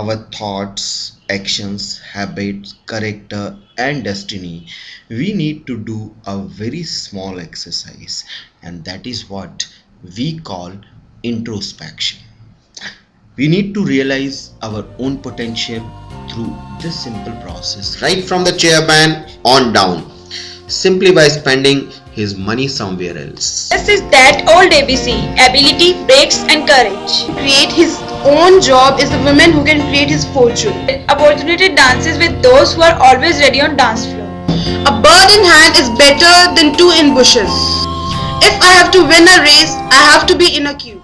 our thoughts, actions, habits, character, and destiny, we need to do a very small exercise, and that is what we call introspection. We need to realize our own potential through this simple process, right from the chairman on down, simply by spending his money somewhere else. This is that old ABC, ability, breaks and courage. Create his own job is the woman who can create his fortune. Opportunity dances with those who are always ready on dance floor. A bird in hand is better than two in bushes. If I have to win a race, I have to be in a queue.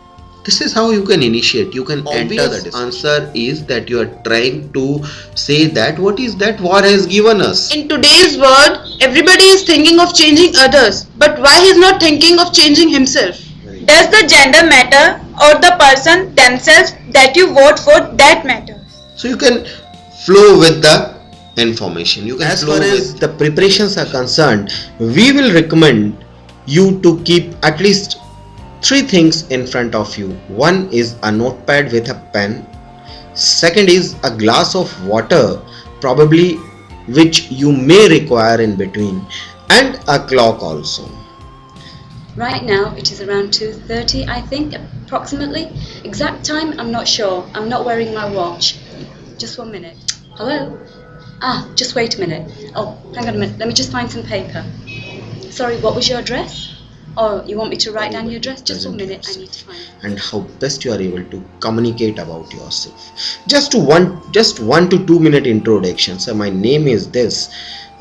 This is how you can initiate. You can enter the answer is that you are trying to say that what is that war has given us. In today's world, everybody is thinking of changing others, but why he's not thinking of changing himself? Does the gender matter or the person themselves that you vote for that matters? So you can flow with the information. You can as far as the preparations are concerned, we will recommend you to keep at least three things in front of you. One is a notepad with a pen. Second is a glass of water, probably which you may require in between, and a clock also. Right now it is around 2:30, I think, approximately. Exact time, I'm not sure. I'm not wearing my watch. Just 1 minute. Hello? Just wait a minute. Oh, hang on a minute. Let me just find some paper. Sorry, what was your address? Oh, you want me to write down your address? Just 1 minute, I need to find it. And how best you are able to communicate about yourself. Just 1 to 2 minute introduction. So my name is this,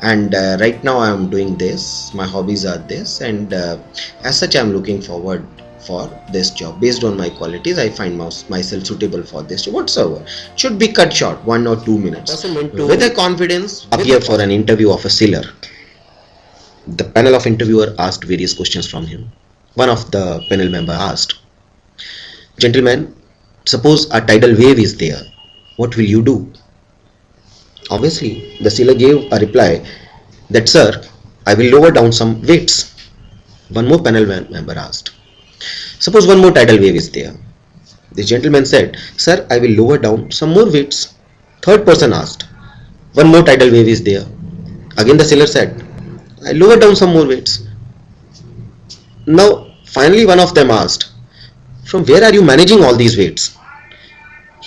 and right now I am doing this. My hobbies are this, and as such I am looking forward for this job. Based on my qualities, I find myself suitable for this job. Whatsoever should be cut short, 1 or 2 minutes. With a confidence, appear for an interview of a seller. The panel of interviewer asked various questions from him. One of the panel member asked, "Gentlemen, suppose a tidal wave is there. What will you do?" Obviously, the seller gave a reply that, "Sir, I will lower down some weights." One more panel member asked, "Suppose one more tidal wave is there." The gentleman said, "Sir, I will lower down some more weights." Third person asked, "One more tidal wave is there." Again the seller said, "I lower down some more weights." Now finally one of them asked, "From where are you managing all these weights?"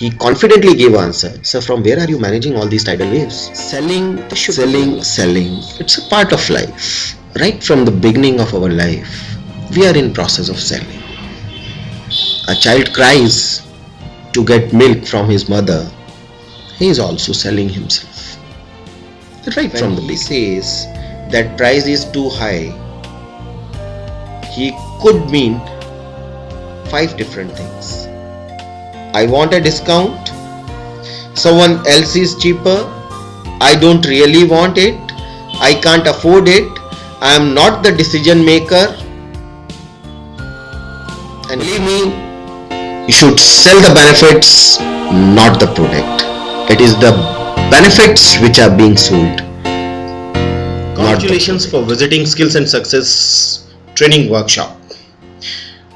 He confidently gave answer, "Sir, from where are you managing all these tidal waves?" Selling. It's a part of life. Right from the beginning of our life, we are in process of selling. A child cries to get milk from his mother. He is also selling himself. Right from the beginning, says that price is too high, he could mean 5 different things. I want a discount, someone else is cheaper, I don't really want it, I can't afford it, I am not the decision maker. And believe me, you should sell the benefits, not the product. It is the benefits which are being sold. Congratulations for visiting Skills and Success training workshop.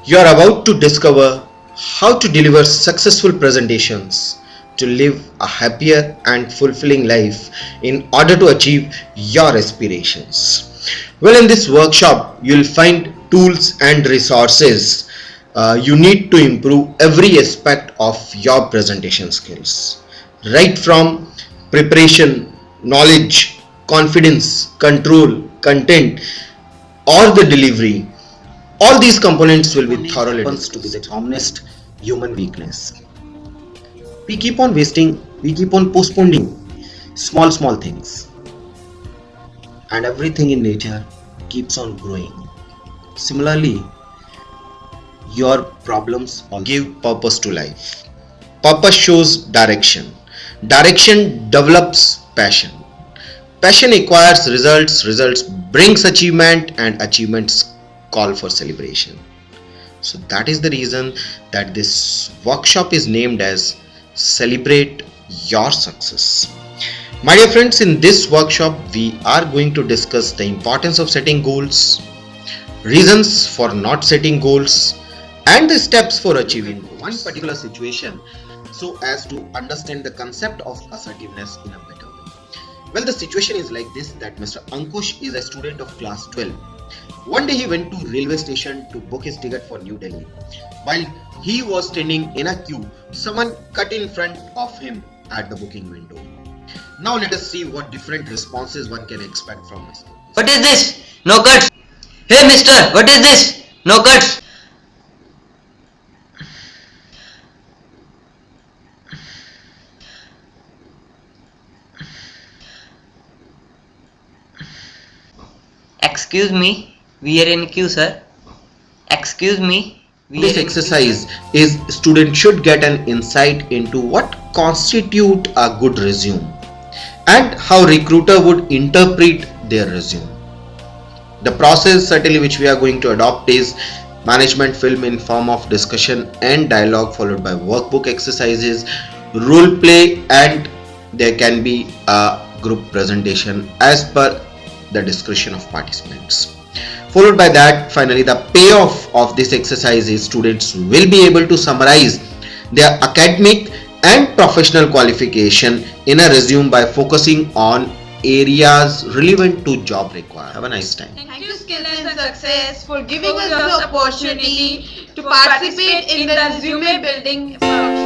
You are about to discover how to deliver successful presentations to live a happier and fulfilling life in order to achieve your aspirations. Well, in this workshop, you will find tools and resources you need to improve every aspect of your presentation skills. Right from preparation, knowledge, confidence, control, content, or the delivery, all these components will be thoroughly discussed. To be the honest human weakness. We keep on postponing small things, and everything in nature keeps on growing. Similarly, your problems give purpose to life. Purpose shows direction. Direction develops passion. Passion acquires results. Results brings achievement, and achievements call for celebration. So that is the reason that this workshop is named as Celebrate Your Success. My dear friends, in this workshop we are going to discuss the importance of setting goals, reasons for not setting goals, and the steps for achieving goals. One particular situation so as to understand the concept of assertiveness in a better way. Well, the situation is like this, that Mr. Ankush is a student of class 12. One day he went to railway station to book his ticket for New Delhi. While he was standing in a queue, someone cut in front of him at the booking window. Now let us see what different responses one can expect from Mr. What is this? No cuts. Hey mister, what is this? No cuts. Excuse me, we are in queue, sir. Excuse me. This exercise is student should get an insight into what constitute a good resume and how recruiter would interpret their resume. The process certainly which we are going to adopt is management film in form of discussion and dialogue, followed by workbook exercises, role play, and there can be a group presentation as per the discretion of participants. Followed by that, finally the payoff of this exercise is students will be able to summarize their academic and professional qualification in a resume by focusing on areas relevant to job requirement. Have a nice time. Thank you, Skills and Success, for giving us the opportunity to participate in the resume building workshop.